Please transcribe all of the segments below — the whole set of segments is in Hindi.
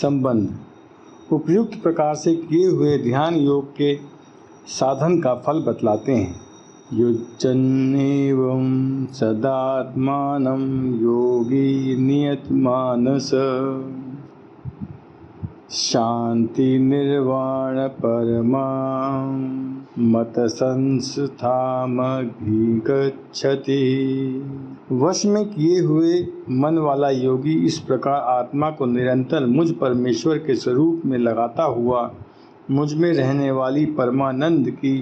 संबंध उपर्युक्त प्रकार से किए हुए ध्यान योग के साधन का फल बतलाते हैं। युज्जन्नेवं सदात्मानं योगी नियतमानस शांति निर्वाण परमां मत संस्थामधिगच्छति। वश में किए हुए मन वाला योगी इस प्रकार आत्मा को निरंतर मुझ परमेश्वर के स्वरूप में लगाता हुआ मुझ में रहने वाली परमानंद की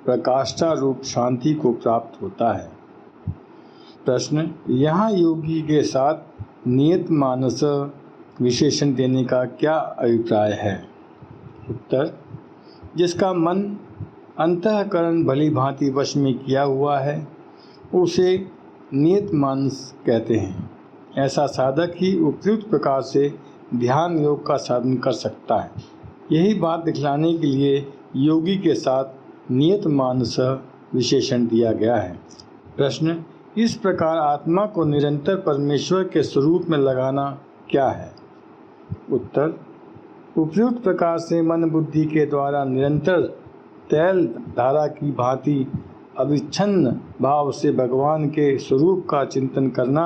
प्रकाष्ठा रूप शांति को प्राप्त होता है। प्रश्न, यहाँ योगी के साथ नियत मानस विशेषण देने का क्या अभिप्राय है? उत्तर, जिसका मन अंतःकरण भली भांति वश में किया हुआ है उसे नियत मानस कहते हैं। ऐसा साधक ही उपयुक्त प्रकार से ध्यान योग का साधन कर सकता है। यही बात दिखलाने के लिए योगी के साथ नियत मानस विशेषण दिया गया है। प्रश्न, इस प्रकार आत्मा को निरंतर परमेश्वर के स्वरूप में लगाना क्या है? उत्तर, उपयुक्त प्रकार से मन बुद्धि के द्वारा निरंतर तैल धारा की भांति अविच्छिन्न भाव से भगवान के स्वरूप का चिंतन करना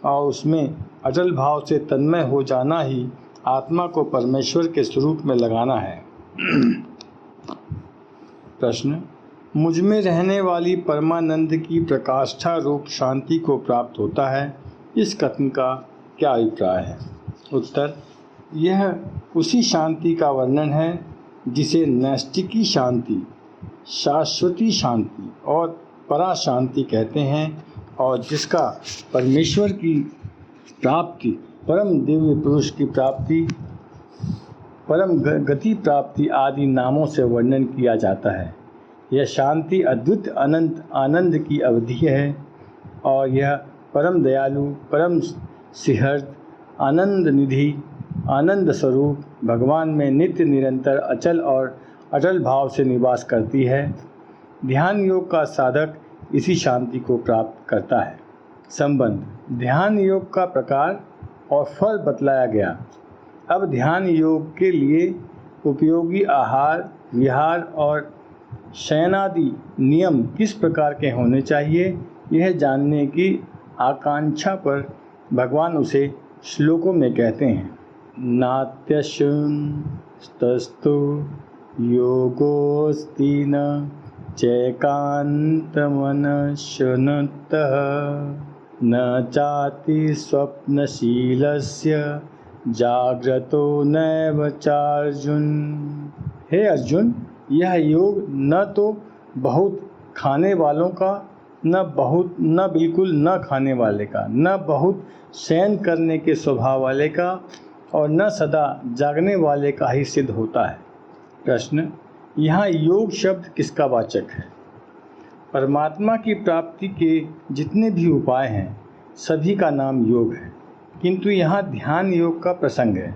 और उसमें अटल भाव से तन्मय हो जाना ही आत्मा को परमेश्वर के स्वरूप में लगाना है। प्रश्न, मुझ में रहने वाली परमानंद की प्रकाष्ठा रूप शांति को प्राप्त होता है, इस कथन का क्या अभिप्राय है? उत्तर, यह उसी शांति का वर्णन है जिसे नैष्ठिकी शांति, शाश्वती शांति और परा शांति कहते हैं और जिसका परमेश्वर की प्राप्ति, परम दिव्य पुरुष की प्राप्ति, परम गति प्राप्ति आदि नामों से वर्णन किया जाता है। यह शांति अद्भुत अनंत आनंद की अवधि है और यह परम दयालु, परम सिहर्द, आनंद निधि, आनंद स्वरूप भगवान में नित्य निरंतर अचल और अटल भाव से निवास करती है। ध्यान योग का साधक इसी शांति को प्राप्त करता है। संबंध ध्यान योग का प्रकार और फल बतलाया गया। अब ध्यान योग के लिए उपयोगी आहार, विहार और शयनादि नियम किस प्रकार के होने चाहिए, यह जानने की आकांक्षा पर भगवान उसे श्लोकों में कहते हैं। नात्यशुस्तस्तु योगोऽस्ति न चैकान्तमनशुनतः न चाति स्वप्नशीलस्य जाग्रतो नैव चार्जुन। हे अर्जुन, यह योग न तो बहुत खाने वालों का, न बिल्कुल न खाने वाले का, न बहुत शयन करने के स्वभाव वाले का और न सदा जागने वाले का ही सिद्ध होता है। प्रश्न, यहाँ योग शब्द किसका वाचक है? परमात्मा की प्राप्ति के जितने भी उपाय हैं सभी का नाम योग है, किंतु यहाँ ध्यान योग का प्रसंग है,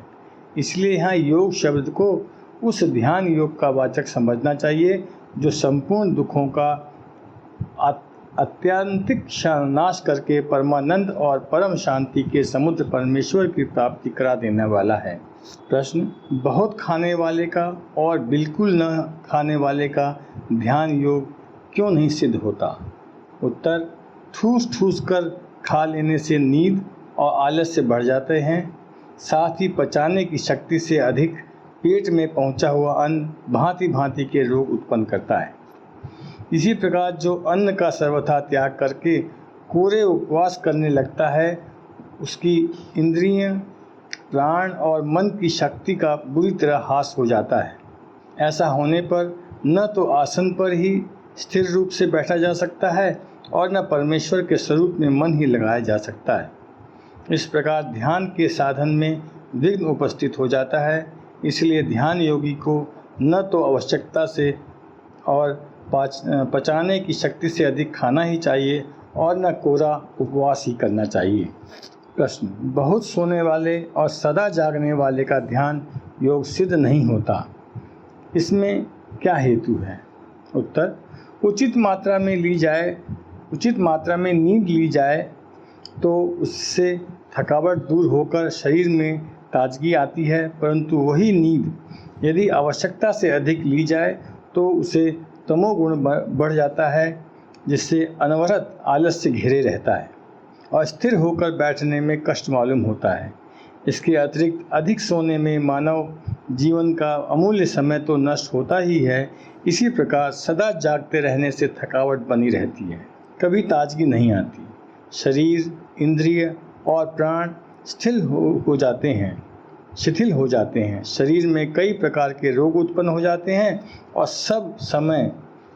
इसलिए यहाँ योग शब्द को उस ध्यान योग का वाचक समझना चाहिए जो संपूर्ण दुखों का अत्यंतिक नाश करके परमानंद और परम शांति के समुद्र परमेश्वर की प्राप्ति करा देने वाला है। प्रश्न, बहुत खाने वाले का और बिल्कुल न खाने वाले का ध्यान योग क्यों नहीं सिद्ध होता? उत्तर, ठूस ठूस कर खा लेने से नींद और आलस्य बढ़ जाते हैं, साथ ही पचाने की शक्ति से अधिक पेट में पहुंचा हुआ अन्न भांति भांति के रोग उत्पन्न करता है। इसी प्रकार जो अन्न का सर्वथा त्याग करके कोरे उपवास करने लगता है उसकी इंद्रिय, प्राण और मन की शक्ति का बुरी तरह हास हो जाता है। ऐसा होने पर न तो आसन पर ही स्थिर रूप से बैठा जा सकता है और न परमेश्वर के स्वरूप में मन ही लगाया जा सकता है। इस प्रकार ध्यान के साधन में विघ्न उपस्थित हो जाता है। इसलिए ध्यान योगी को न तो आवश्यकता से और पचाने की शक्ति से अधिक खाना ही चाहिए और न कोरा उपवास ही करना चाहिए। प्रश्न, बहुत सोने वाले और सदा जागने वाले का ध्यान योग सिद्ध नहीं होता, इसमें क्या हेतु है? उत्तर, उचित मात्रा में नींद ली जाए तो उससे थकावट दूर होकर शरीर में ताजगी आती है, परंतु वही नींद यदि आवश्यकता से अधिक ली जाए तो उसे तमोगुण बढ़ जाता है, जिससे अनवरत आलस्य घेरे रहता है और स्थिर होकर बैठने में कष्ट मालूम होता है। इसके अतिरिक्त अधिक सोने में मानव जीवन का अमूल्य समय तो नष्ट होता ही है, इसी प्रकार सदा जागते रहने से थकावट बनी रहती है, कभी ताजगी नहीं आती। शरीर, इंद्रिय और प्राण शिथिल हो जाते हैं। शरीर में कई प्रकार के रोग उत्पन्न हो जाते हैं और सब समय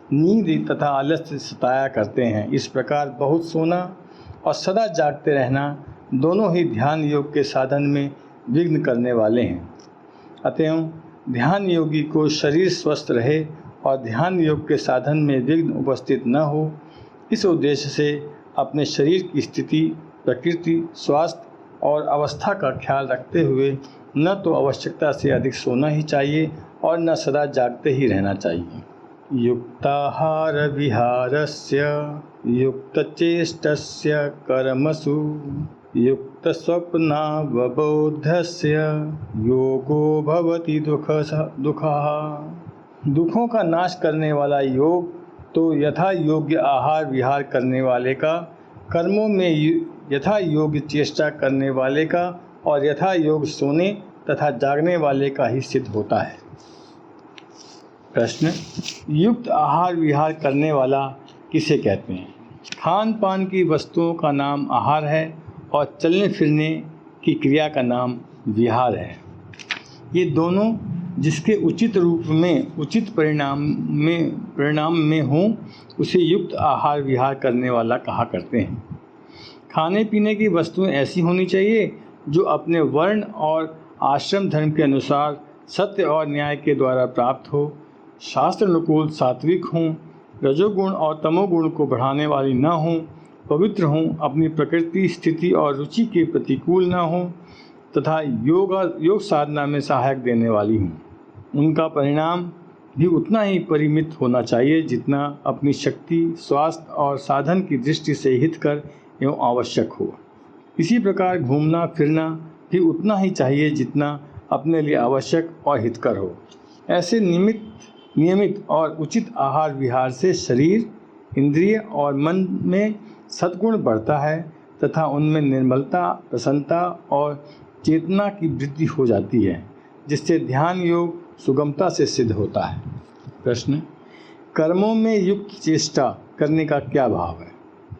नींद तथा आलस्य सताया करते हैं। इस प्रकार बहुत सोना और सदा जागते रहना दोनों ही ध्यान योग के साधन में विघ्न करने वाले हैं। अतएव ध्यान योगी को शरीर स्वस्थ रहे और ध्यान योग के साधन में विघ्न उपस्थित न हो, इस उद्देश्य से अपने शरीर की स्थिति, प्रकृति, स्वास्थ्य और अवस्था का ख्याल रखते हुए न तो आवश्यकता से अधिक सोना ही चाहिए और न सदा जागते ही रहना चाहिए। युक्ताहार विहारस्य युक्तचेष्टस्य कर्मसु युक्तस्वप्नावबोधस्य योगो भवति दुःखः। दुखों का नाश करने वाला योग तो यथा योग्य आहार विहार करने वाले का, कर्मों में यथा योग्य चेष्टा करने वाले का और यथा योग सोने तथा जागने वाले का ही सिद्ध होता है। प्रश्न, युक्त आहार विहार करने वाला किसे कहते हैं? खान पान की वस्तुओं का नाम आहार है और चलने फिरने की क्रिया का नाम विहार है। ये दोनों जिसके उचित रूप में उचित परिणाम में हों उसे युक्त आहार विहार करने वाला कहा करते हैं। खाने पीने की वस्तुएं ऐसी होनी चाहिए जो अपने वर्ण और आश्रम धर्म के अनुसार सत्य और न्याय के द्वारा प्राप्त हो, शास्त्र अनुकूल सात्विक हों, रजोगुण और तमोगुण को बढ़ाने वाली न हों, पवित्र हों, अपनी प्रकृति स्थिति और रुचि के प्रतिकूल न हों तथा योग साधना में सहायक देने वाली हों। उनका परिणाम भी उतना ही परिमित होना चाहिए जितना अपनी शक्ति, स्वास्थ्य और साधन की दृष्टि से हितकर एवं आवश्यक हो। इसी प्रकार घूमना फिरना भी उतना ही चाहिए जितना अपने लिए आवश्यक और हितकर हो। ऐसे नियमित और उचित आहार विहार से शरीर, इंद्रिय और मन में सद्गुण बढ़ता है तथा उनमें निर्मलता, प्रसन्नता और चेतना की वृद्धि हो जाती है, जिससे ध्यान योग सुगमता से सिद्ध होता है। प्रश्न, कर्मों में युक्त चेष्टा करने का क्या भाव है?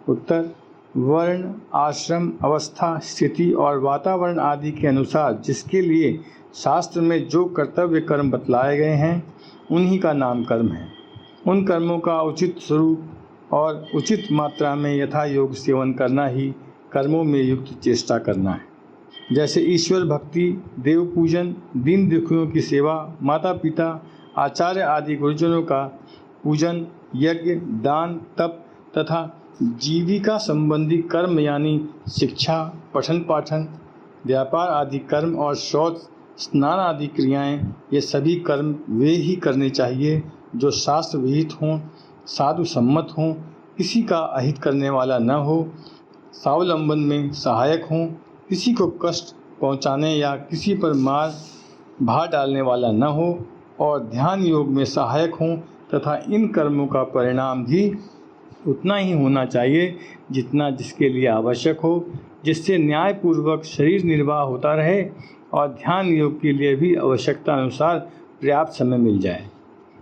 उत्तर, वर्ण, आश्रम, अवस्था, स्थिति और वातावरण आदि के अनुसार जिसके लिए शास्त्र में जो कर्तव्य कर्म बतलाए गए हैं उन्हीं का नाम कर्म है। उन कर्मों का उचित स्वरूप और उचित मात्रा में यथा योग सेवन करना ही कर्मों में युक्त चेष्टा करना है। जैसे ईश्वर भक्ति, देव पूजन, दीन दुखियों की सेवा, माता पिता, आचार्य आदि गुरुजनों का पूजन, यज्ञ, दान, तप तथा जीविका संबंधी कर्म यानी शिक्षा, पठन पाठन, व्यापार आदि कर्म और शौच, स्नान आदि क्रियाएं, ये सभी कर्म वे ही करने चाहिए जो शास्त्र विहित हों, साधु सम्मत हों, किसी का अहित करने वाला न हो, स्वावलंबन में सहायक हों, किसी को कष्ट पहुंचाने या किसी पर भार डालने वाला न हो और ध्यान योग में सहायक हों तथा इन कर्मों का परिणाम भी उतना ही होना चाहिए जितना जिसके लिए आवश्यक हो, जिससे न्यायपूर्वक शरीर निर्वाह होता रहे और ध्यान योग के लिए भी आवश्यकता अनुसार पर्याप्त समय मिल जाए।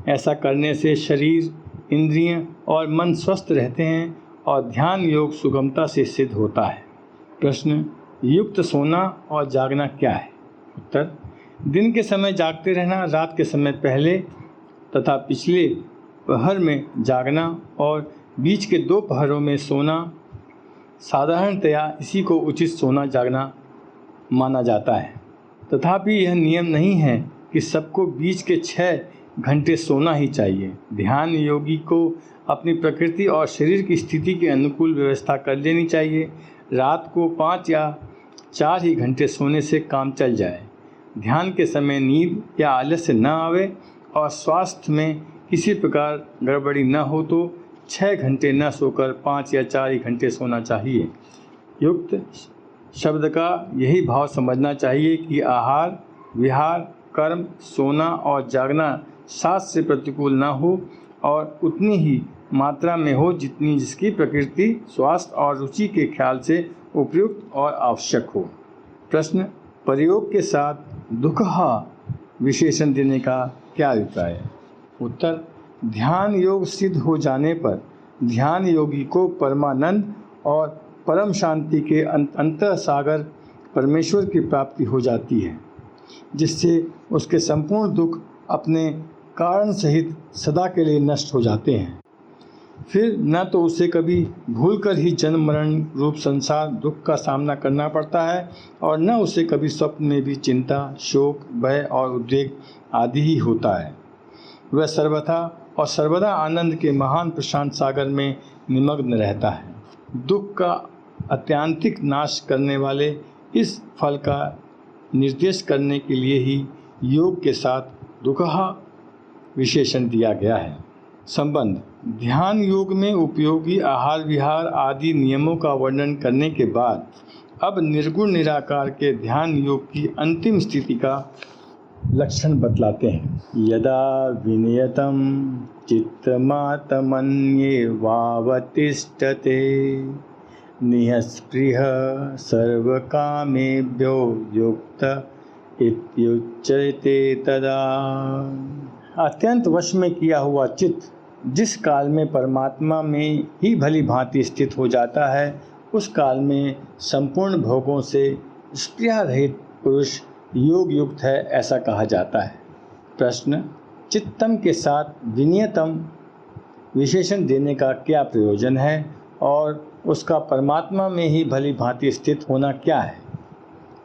ऐसा करने से शरीर, इंद्रिय और मन स्वस्थ रहते हैं और ध्यान योग सुगमता से सिद्ध होता है। प्रश्न, युक्त सोना और जागना क्या है? उत्तर, दिन के समय जागते रहना, रात के समय पहले तथा पिछले पहर में जागना और बीच के 2 पहरों में सोना, साधारणतया इसी को उचित सोना जागना माना जाता है। तथापि यह नियम नहीं है कि सबको बीच के 6 घंटे सोना ही चाहिए। ध्यान योगी को अपनी प्रकृति और शरीर की स्थिति के अनुकूल व्यवस्था कर लेनी चाहिए। रात को 5 या 4 ही घंटे सोने से काम चल जाए। ध्यान के समय नींद या आलस्य न आवे और स्वास्थ्य में किसी प्रकार गड़बड़ी न हो तो 6 घंटे न सोकर 5 या 4 ही घंटे सोना चाहिए। युक्त शब्द का यही भाव समझना चाहिए कि आहार, विहार, कर्म, सोना और जागना शास्त्र से प्रतिकूल न हो और उतनी ही मात्रा में हो जितनी जिसकी प्रकृति, स्वास्थ्य और रुचि के ख्याल से उपयुक्त और आवश्यक हो। प्रश्न, प्रयोग के साथ दुखहा विशेषण देने का क्या अभिप्राय है? उत्तर, ध्यान योग सिद्ध हो जाने पर ध्यान योगी को परमानंद और परम शांति के अंतः सागर परमेश्वर की प्राप्ति हो जाती है, जिससे उसके संपूर्ण दुख अपने कारण सहित सदा के लिए नष्ट हो जाते हैं। फिर न तो उसे कभी भूलकर ही जन्म मरण रूप संसार दुख का सामना करना पड़ता है और न उसे कभी स्वप्न में भी चिंता, शोक, भय और उद्वेग आदि ही होता है। वह सर्वथा और सर्वदा आनंद के महान प्रशांत सागर में निमग्न रहता है। दुख का अत्यांतिक नाश करने वाले इस फल का निर्देश करने के लिए ही योग के साथ दुखहा विशेषण दिया गया है। संबंध, ध्यान योग में उपयोगी आहार विहार आदि नियमों का वर्णन करने के बाद अब निर्गुण निराकार के ध्यान योग की अंतिम स्थिति का लक्षण बतलाते हैं। यदा विनियतम चित्तमात्मन्ये वावतिष्ठते निःस्पृह सर्वकामेभ्यो युक्त इत्युच्यते तदा। अत्यंत वश में किया हुआ चित्त जिस काल में परमात्मा में ही भली भांति स्थित हो जाता है, उस काल में संपूर्ण भोगों से स्पृहा रहित पुरुष योग युक्त है, ऐसा कहा जाता है। प्रश्न, चित्तम के साथ विनियतम विशेषण देने का क्या प्रयोजन है और उसका परमात्मा में ही भली भांति स्थित होना क्या है?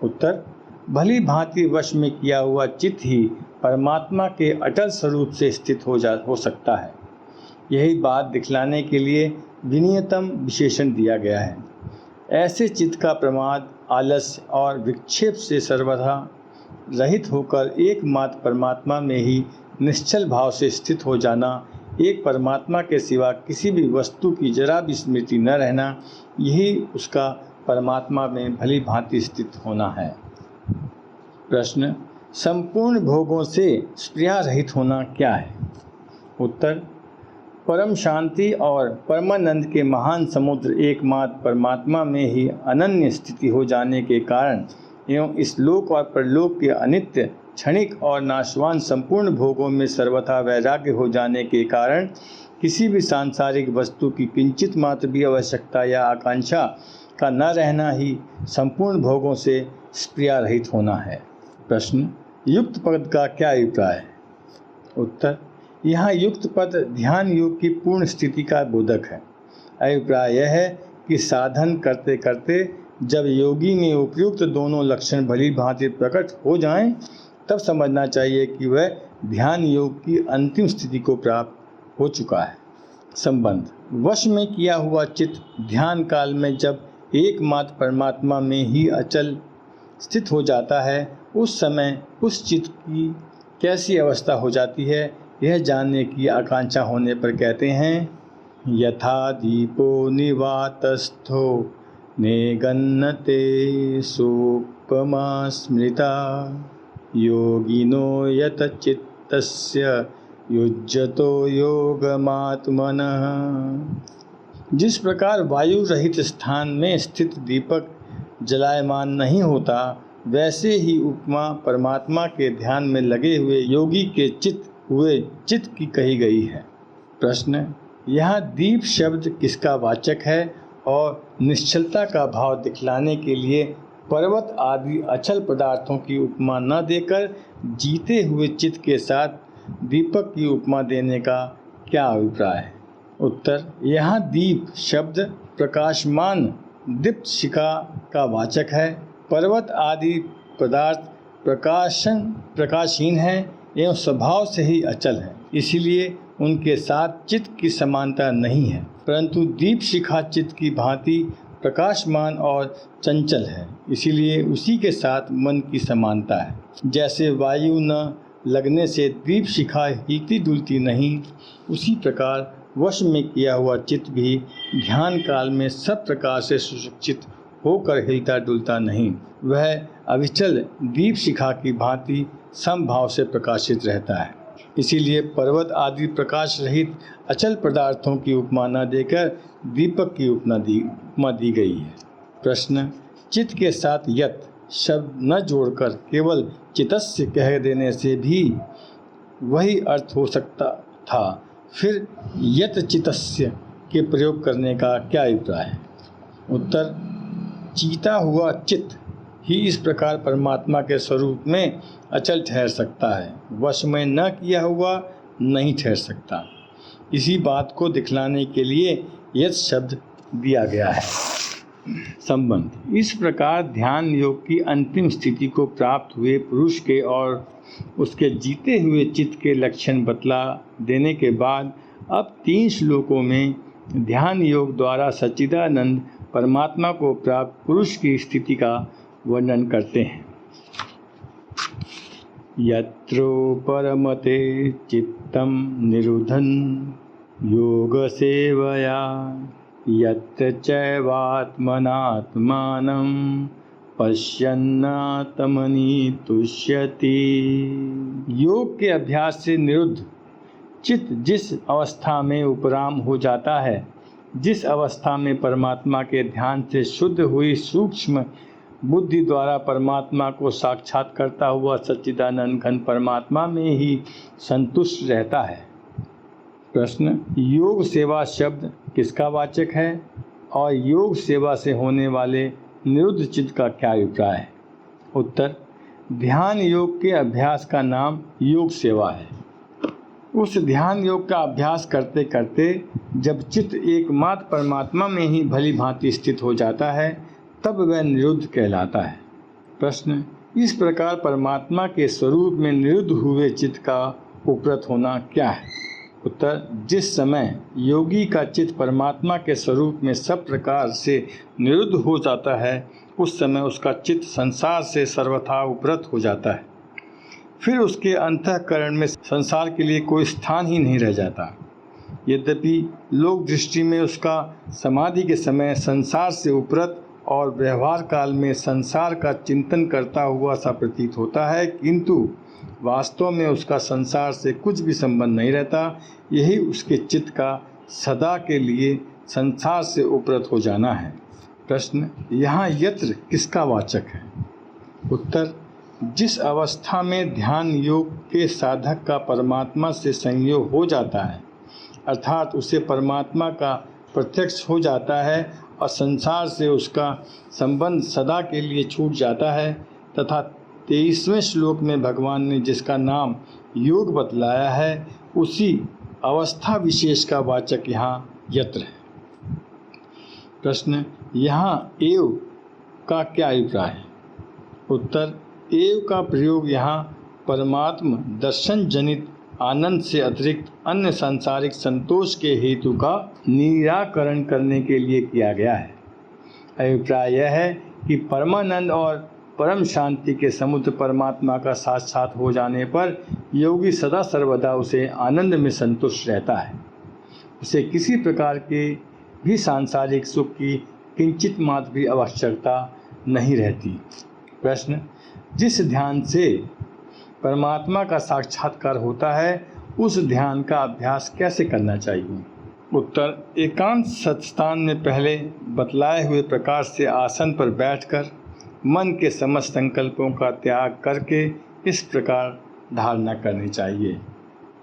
उत्तर, भली भांति वश में किया हुआ चित्त ही परमात्मा के अटल स्वरूप से स्थित हो सकता है। यही बात दिखलाने के लिए विनियतम विशेषण दिया गया है। ऐसे चित्त का प्रमाद, आलस्य और विक्षेप से सर्वथा रहित होकर एकमात्र परमात्मा में ही निश्चल भाव से स्थित हो जाना, एक परमात्मा के सिवा किसी भी वस्तु की जरा भी स्मृति न रहना, यही उसका परमात्मा में भली भांति स्थित होना है। प्रश्न, संपूर्ण भोगों से स्पृहा रहित होना क्या है? उत्तर, परम शांति और परमानंद के महान समुद्र एकमात्र परमात्मा में ही अनन्य स्थिति हो जाने के कारण एवं इस लोक और परलोक के अनित्य, क्षणिक और नाशवान संपूर्ण भोगों में सर्वथा वैराग्य हो जाने के कारण किसी भी सांसारिक वस्तु की किंचित मात्र भी आवश्यकता या आकांक्षा का न रहना ही संपूर्ण भोगों से स्पृहा रहित होना है। प्रश्न, युक्त पद का क्या अभिप्राय है? उत्तर, यहाँ युक्त पद ध्यान योग की पूर्ण स्थिति का बोधक है। अभिप्राय यह है कि साधन करते करते जब योगी में उपयुक्त दोनों लक्षण भली भांति प्रकट हो जाएं, तब समझना चाहिए कि वह ध्यान योग की अंतिम स्थिति को प्राप्त हो चुका है। संबंध, वश में किया हुआ चित्त ध्यान काल में जब एकमात्र परमात्मा में ही अचल स्थित हो जाता है, उस समय उस चित्त की कैसी अवस्था हो जाती है, यह जानने की आकांक्षा होने पर कहते हैं, यथा दीपो निवातस्थो नेगन्नते सोपमा स्मृता योगिनो यत चित्तस्य युज्यतो योगमात्मनः। जिस प्रकार वायु रहित स्थान में स्थित दीपक जलायमान नहीं होता, वैसे ही उपमा परमात्मा के ध्यान में लगे हुए योगी के चित्त की कही गई है। प्रश्न, यहाँ दीप शब्द किसका वाचक है और निश्चलता का भाव दिखलाने के लिए पर्वत आदि अचल पदार्थों की उपमा न देकर जीते हुए चित्त के साथ दीपक की उपमा देने का क्या अभिप्राय है? उत्तर, यहाँ दीप शब्द प्रकाशमान दीप्त शिखा का वाचक है। पर्वत आदि पदार्थ प्रकाशहीन है एवं स्वभाव से ही अचल है, इसीलिए उनके साथ चित्त की समानता नहीं है, परंतु दीप शिखा चित्त की भांति प्रकाशमान और चंचल है, इसीलिए उसी के साथ मन की समानता है। जैसे वायु न लगने से दीप शिखा हिलती डुलती नहीं, उसी प्रकार वश में किया हुआ चित्त भी ध्यान काल में सब प्रकार से सुशिक्षित होकर हिलता डुलता नहीं, वह अविचल दीप शिखा की भांति समभाव से प्रकाशित रहता है। इसीलिए पर्वत आदि प्रकाश रहित अचल पदार्थों की उपमा न देकर दीपक की उपमा दी गई है। प्रश्न, चित्त के साथ यत शब्द न जोड़कर केवल चितस्य कह देने से भी वही अर्थ हो सकता था, फिर यत चितस्य के प्रयोग करने का क्या अभिप्राय है? उत्तर, चीता हुआ चित्त ही इस प्रकार परमात्मा के स्वरूप में अचल ठहर सकता है, वश में न किया हुआ नहीं ठहर सकता। इसी बात को दिखलाने के लिए यत शब्द दिया गया है। संबंध, इस प्रकार ध्यान योग की अंतिम स्थिति को प्राप्त हुए पुरुष के और उसके जीते हुए चित्त के लक्षण बतला देने के बाद अब 3 श्लोकों में ध्यान योग द्वारा सच्चिदानंद परमात्मा को प्राप्त पुरुष की स्थिति का वर्णन करते हैं। यत्रो परमते चित्तम निरुधन योग सेवया यत्र चैवात्मनात्मानं पश्यन्नात्मनि तुष्यति। योग के अभ्यास से निरुद्ध चित्त जिस अवस्था में उपराम हो जाता है, जिस अवस्था में परमात्मा के ध्यान से शुद्ध हुई सूक्ष्म बुद्धि द्वारा परमात्मा को साक्षात करता हुआ सच्चिदानंद घन परमात्मा में ही संतुष्ट रहता है। प्रश्न, योग सेवा शब्द किसका वाचक है और योग सेवा से होने वाले निरुद्ध चित्त का क्या अभिप्राय है? उत्तर, ध्यान योग के अभ्यास का नाम योग सेवा है। उस ध्यान योग का अभ्यास करते करते जब चित्त एकमात्र परमात्मा में ही भली भांति स्थित हो जाता है, तब वह निरुद्ध कहलाता है। प्रश्न, इस प्रकार परमात्मा के स्वरूप में निरुद्ध हुए चित्त का उपरत होना क्या है? उत्तर, जिस समय योगी का चित्त परमात्मा के स्वरूप में सब प्रकार से निरुद्ध हो जाता है, उस समय उसका चित्त संसार से सर्वथा उपरत हो जाता है। फिर उसके अंतःकरण में संसार के लिए कोई स्थान ही नहीं रह जाता। यद्यपि लोक दृष्टि में उसका समाधि के समय संसार से उपरत और व्यवहार काल में संसार का चिंतन करता हुआ सा प्रतीत होता है, किंतु वास्तव में उसका संसार से कुछ भी संबंध नहीं रहता। यही उसके चित्त का सदा के लिए संसार से उपरत हो जाना है। प्रश्न, यहाँ यत्र किसका वाचक है? उत्तर, जिस अवस्था में ध्यान योग के साधक का परमात्मा से संयोग हो जाता है, अर्थात उसे परमात्मा का प्रत्यक्ष हो जाता है और संसार से उसका संबंध सदा के लिए छूट जाता है, तथा 23वें श्लोक में भगवान ने जिसका नाम योग बतलाया है, उसी अवस्था विशेष का वाचक यहाँ यत्र है। प्रश्न, यहाँ एव का क्या अभिप्राय है? उत्तर, एव का प्रयोग यहाँ परमात्म दर्शन जनित आनंद से अतिरिक्त अन्य सांसारिक संतोष के हेतु का निराकरण करने के लिए किया गया है। अभिप्राय यह है कि परमानंद और परम शांति के समुद्र परमात्मा का साक्षात हो जाने पर योगी सदा सर्वदा उसे आनंद में संतुष्ट रहता है। उसे किसी प्रकार के भी सांसारिक सुख की किंचित मात्र भी आवश्यकता नहीं रहती। प्रश्न, जिस ध्यान से परमात्मा का साक्षात्कार होता है, उस ध्यान का अभ्यास कैसे करना चाहिए? उत्तर, एकांत सत्स्थान में पहले बतलाए हुए प्रकार से आसन पर बैठकर मन के समस्त संकल्पों का त्याग करके इस प्रकार धारणा करनी चाहिए।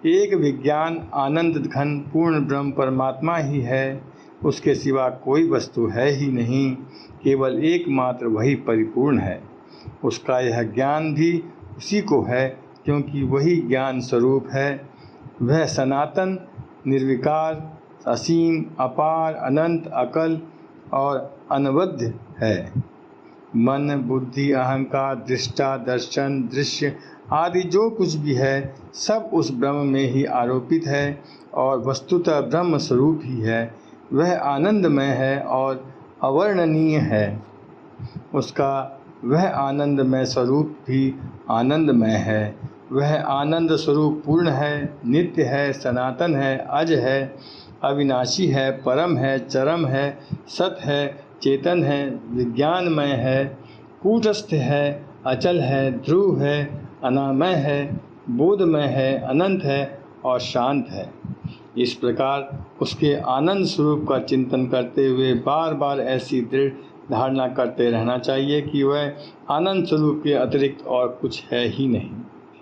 एक विज्ञान आनंद घन पूर्ण ब्रह्म परमात्मा ही है, उसके सिवा कोई वस्तु है ही नहीं, केवल एकमात्र वही परिपूर्ण है। उसका यह ज्ञान भी उसी को है, क्योंकि वही ज्ञान स्वरूप है। वह सनातन, निर्विकार, असीम, अपार, अनंत, अकल और अनवद्य है। मन, बुद्धि, अहंकार, दृष्टा, दर्शन, दृश्य आदि जो कुछ भी है, सब उस ब्रह्म में ही आरोपित है और वस्तुतः ब्रह्म स्वरूप ही है। वह आनंदमय है और अवर्णनीय है। उसका वह आनंदमय स्वरूप भी आनंदमय है। वह आनंद स्वरूप पूर्ण है, नित्य है, सनातन है, अज है, अविनाशी है, परम है, चरम है, सत है, चेतन है, विज्ञानमय है, कूटस्थ है, अचल है, ध्रुव है, अनामय है, बोधमय है, अनंत है और शांत है। इस प्रकार उसके आनंद स्वरूप का चिंतन करते हुए बार बार ऐसी दृढ़ धारणा करते रहना चाहिए कि वह आनंद स्वरूप के अतिरिक्त और कुछ है ही नहीं।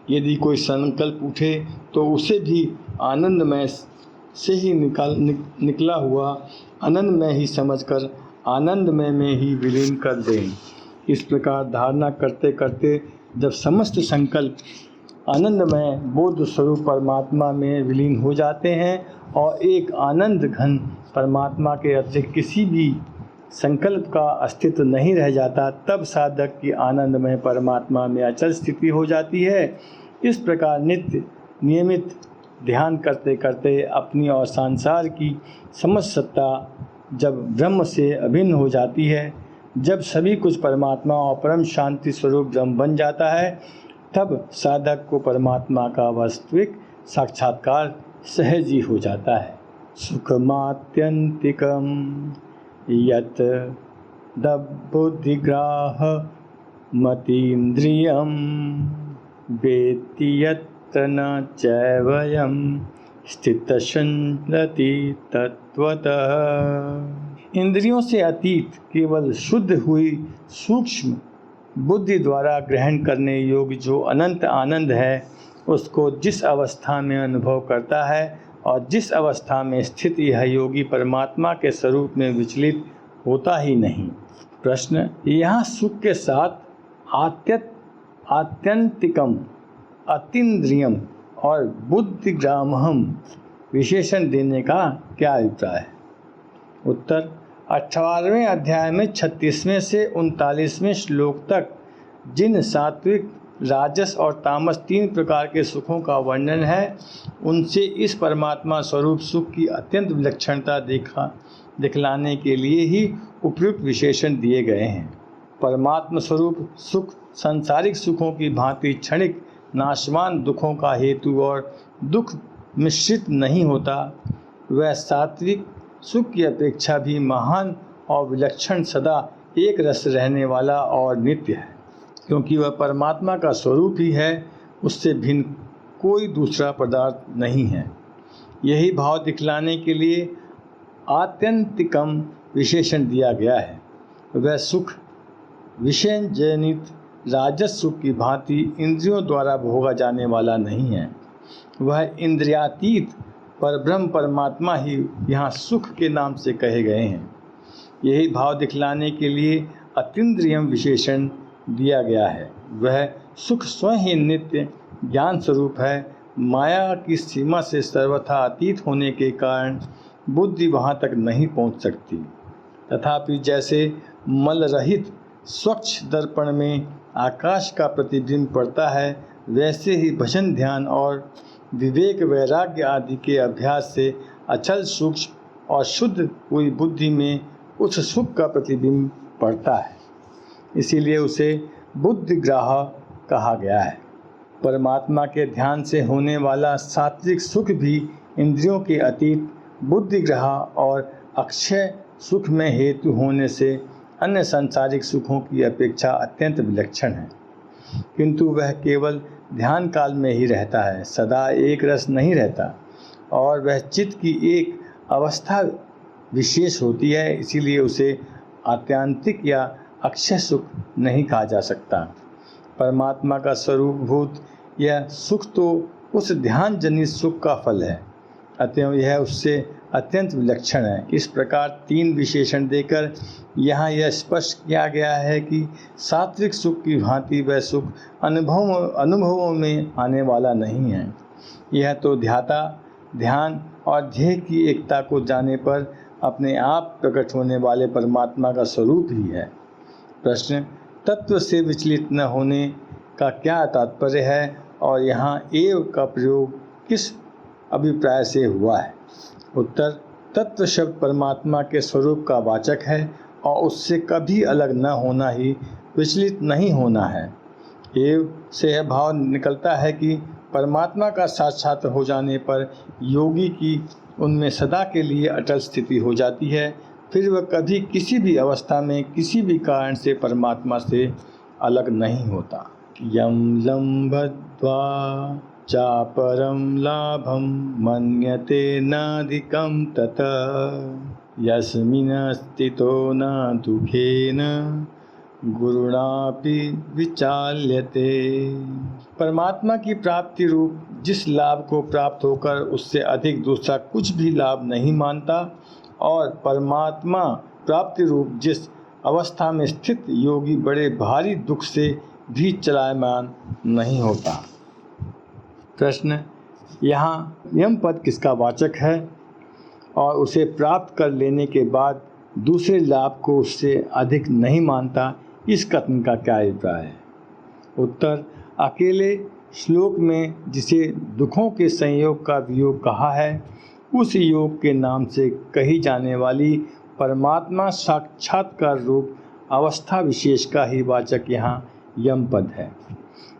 यदि कोई संकल्प उठे तो उसे भी आनंदमय से ही निकला हुआ आनंदमय ही समझकर आनंदमय में ही विलीन कर दें। इस प्रकार धारणा करते करते जब समस्त संकल्प आनंदमय बोध स्वरूप परमात्मा में विलीन हो जाते हैं और एक आनंद घन परमात्मा के अतिरिक्त किसी भी संकल्प का अस्तित्व नहीं रह जाता, तब साधक की आनंदमय परमात्मा में अचल स्थिति हो जाती है। इस प्रकार नित्य नियमित ध्यान करते करते अपनी और संसार की समस्त सत्ता जब ब्रह्म से अभिन्न हो जाती है, जब सभी कुछ परमात्मा और परम शांति स्वरूप ब्रह्म बन जाता है, तब साधक को परमात्मा का वास्तविक साक्षात्कार सहज ही हो जाता है। सुखमात्यंतिकम यत बुद्धिग्राह मतीन्द्रियम वेत्ति यत्र न चैवयं स्थितशंलति तत्वतः। इंद्रियों से अतीत केवल शुद्ध हुई सूक्ष्म बुद्धि द्वारा ग्रहण करने योग्य जो अनंत आनंद है, उसको जिस अवस्था में अनुभव करता है और जिस अवस्था में स्थित यह योगी परमात्मा के स्वरूप में विचलित होता ही नहीं। प्रश्न, यहाँ सुख के साथ आत्यंतिकम, अतीन्द्रियम और बुद्धिग्रामहम विशेषण देने का क्या अभिप्राय है? उत्तर, 18वें अध्याय में 36वें से 39वें श्लोक तक जिन सात्विक, राजस और तामस 3 प्रकार के सुखों का वर्णन है, उनसे इस परमात्मा स्वरूप सुख की अत्यंत विलक्षणता दिखलाने के लिए ही उपयुक्त विशेषण दिए गए हैं। परमात्मा स्वरूप सुख सांसारिक सुखों की भांति क्षणिक नाशवान दुखों का हेतु और दुख मिश्रित नहीं होता। वह सात्विक सुख की अपेक्षा भी महान और विलक्षण, सदा एक रस रहने वाला और नित्य है, क्योंकि वह परमात्मा का स्वरूप ही है, उससे भिन्न कोई दूसरा पदार्थ नहीं है। यही भाव दिखलाने के लिए आत्यंतिकम विशेषण दिया गया है। वह सुख विषय जनित राजस सुख की भांति इंद्रियों द्वारा भोगा जाने वाला नहीं है। वह इंद्रियातीत परब्रह्म परमात्मा ही यहाँ सुख के नाम से कहे गए हैं। यही भाव दिखलाने के लिए अतीन्द्रियम विशेषण दिया गया है। वह सुख स्वयं ही नित्य ज्ञान स्वरूप है। माया की सीमा से सर्वथा अतीत होने के कारण बुद्धि वहाँ तक नहीं पहुँच सकती। तथापि जैसे मल रहित स्वच्छ दर्पण में आकाश का प्रतिबिंब पड़ता है, वैसे ही भजन, ध्यान और विवेक, वैराग्य आदि के अभ्यास से अचल, सूक्ष्म और शुद्ध हुई बुद्धि में उस सुख का प्रतिबिंब पड़ता है। इसीलिए उसे बुद्धिग्राह कहा गया है। परमात्मा के ध्यान से होने वाला सात्विक सुख भी इंद्रियों के अतीत बुद्धिग्राह और अक्षय सुख में हेतु होने से अन्य सांसारिक सुखों की अपेक्षा अत्यंत विलक्षण है। किंतु वह केवल ध्यान काल में ही रहता है, सदा एक रस नहीं रहता, और वह चित्त की एक अवस्था विशेष होती है। इसीलिए उसे आत्यांतिक या अक्षय सुख नहीं कहा जा सकता। परमात्मा का स्वरूपभूत यह सुख तो उस ध्यान जनित सुख का फल है, अतएव यह उससे अत्यंत विलक्षण है। इस प्रकार 3 विशेषण देकर यहाँ यह स्पष्ट किया गया है कि सात्विक सुख की भांति वह सुख अनुभवों में आने वाला नहीं है। यह तो ध्याता, ध्यान और ध्येय की एकता को जाने पर अपने आप प्रकट होने वाले परमात्मा का स्वरूप ही है। प्रश्न, तत्व से विचलित न होने का क्या तात्पर्य है और यहाँ एव का प्रयोग किस अभिप्राय से हुआ है? उत्तर, तत्व शब्द परमात्मा के स्वरूप का वाचक है और उससे कभी अलग न होना ही विचलित नहीं होना है। एव से यह भाव निकलता है कि परमात्मा का साक्षात हो जाने पर योगी की उनमें सदा के लिए अटल स्थिति हो जाती है, फिर वह कभी किसी भी अवस्था में किसी भी कारण से परमात्मा से अलग नहीं होता। यम लम्भत्वा चापरम लाभम मन्यते नाधिकं ततः यस्मिन् स्थितो न दुखेन गुरुणापि विचाल्यते। परमात्मा की प्राप्ति रूप जिस लाभ को प्राप्त होकर उससे अधिक दूसरा कुछ भी लाभ नहीं मानता और परमात्मा प्राप्ति रूप जिस अवस्था में स्थित योगी बड़े भारी दुख से भी चलायमान नहीं होता। प्रश्न, यहाँ यम पद किसका वाचक है और उसे प्राप्त कर लेने के बाद दूसरे लाभ को उससे अधिक नहीं मानता, इस कथन का क्या अभिप्राय है? उत्तर, अकेले श्लोक में जिसे दुखों के संयोग का वियोग कहा है, उस योग के नाम से कही जाने वाली परमात्मा साक्षात्कार रूप अवस्था विशेष का ही वाचक यहाँ यम पद है।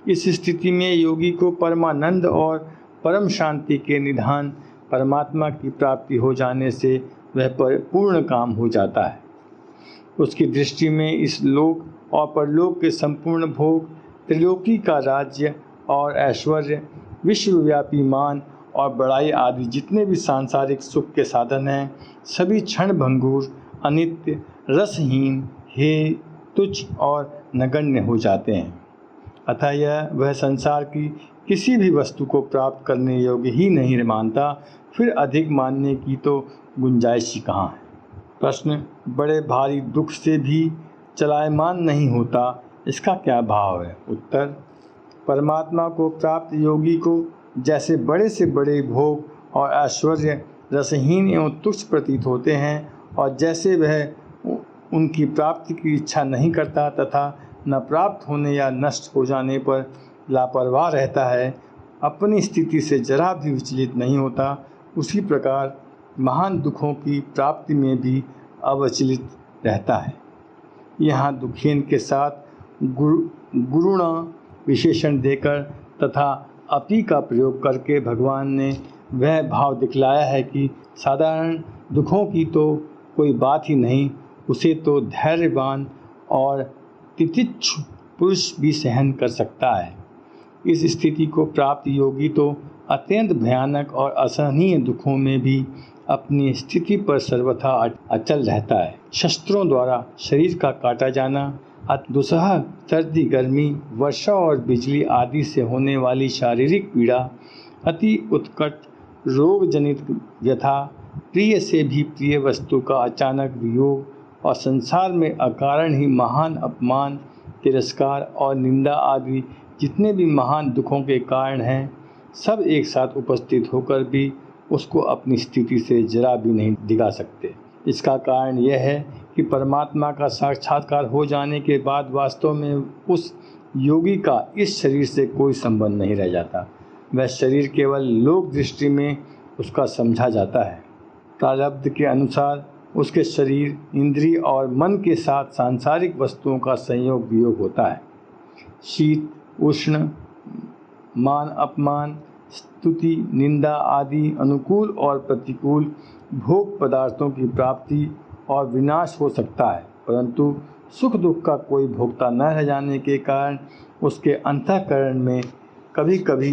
इस स्थिति में योगी को परमानंद और परम शांति के निधान परमात्मा की प्राप्ति हो जाने से वह पूर्ण काम हो जाता है। उसकी दृष्टि में इस लोक और परलोक के संपूर्ण भोग, त्रिलोकी का राज्य और ऐश्वर्य, विश्वव्यापी मान और बड़ाई आदि जितने भी सांसारिक सुख के साधन हैं, सभी क्षण भंगुर, अनित्य, रसहीन, हे, तुच्छ और नगण्य हो जाते हैं। अतः यह वह संसार की किसी भी वस्तु को प्राप्त करने योग्य ही नहीं मानता, फिर अधिक मानने की तो गुंजाइश ही कहाँ है। प्रश्न, बड़े भारी दुख से भी चलायमान नहीं होता, इसका क्या भाव है? उत्तर, परमात्मा को प्राप्त योगी को जैसे बड़े से बड़े भोग और ऐश्वर्य रसहीन एवं तुच्छ प्रतीत होते हैं और जैसे वह उनकी प्राप्ति की इच्छा नहीं करता तथा न प्राप्त होने या नष्ट हो जाने पर लापरवाह रहता है, अपनी स्थिति से जरा भी विचलित नहीं होता, उसी प्रकार महान दुखों की प्राप्ति में भी अविचलित रहता है। यहाँ दुखेन के साथ गुरुणा विशेषण देकर तथा अपि का प्रयोग करके भगवान ने वह भाव दिखलाया है कि साधारण दुखों की तो कोई बात ही नहीं, उसे तो धैर्यवान और तितिक्षु पुरुष भी सहन कर सकता है। इस स्थिति को प्राप्त योगी तो अत्यंत भयानक और असहनीय दुखों में भी अपनी स्थिति पर सर्वथा अचल रहता है। शस्त्रों द्वारा शरीर का काटा जाना, दुस्सह सर्दी, गर्मी, वर्षा और बिजली आदि से होने वाली शारीरिक पीड़ा, अति उत्कट रोग जनित व्यथा, प्रिय से भी प्रिय वस्तु का अचानक वियोग और संसार में अकारण ही महान अपमान, तिरस्कार और निंदा आदि जितने भी महान दुखों के कारण हैं, सब एक साथ उपस्थित होकर भी उसको अपनी स्थिति से जरा भी नहीं दिखा सकते। इसका कारण यह है कि परमात्मा का साक्षात्कार हो जाने के बाद वास्तव में उस योगी का इस शरीर से कोई संबंध नहीं रह जाता। वह शरीर केवल लोक दृष्टि में उसका समझा जाता है। प्रारब्ध के अनुसार उसके शरीर, इंद्रिय और मन के साथ सांसारिक वस्तुओं का संयोग वियोग होता है। शीत, उष्ण, मान अपमान, स्तुति, निंदा आदि अनुकूल और प्रतिकूल भोग पदार्थों की प्राप्ति और विनाश हो सकता है, परंतु सुख दुख का कोई भोक्ता न रह जाने के कारण उसके अंतःकरण में कभी कभी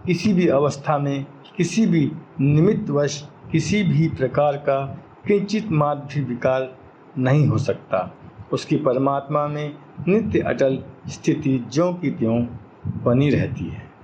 किसी भी अवस्था में किसी भी निमित्तवश किसी भी प्रकार का किंचित मात्र भी विकार नहीं हो सकता। उसकी परमात्मा में नित्य अटल स्थिति ज्यों की त्यों बनी रहती है।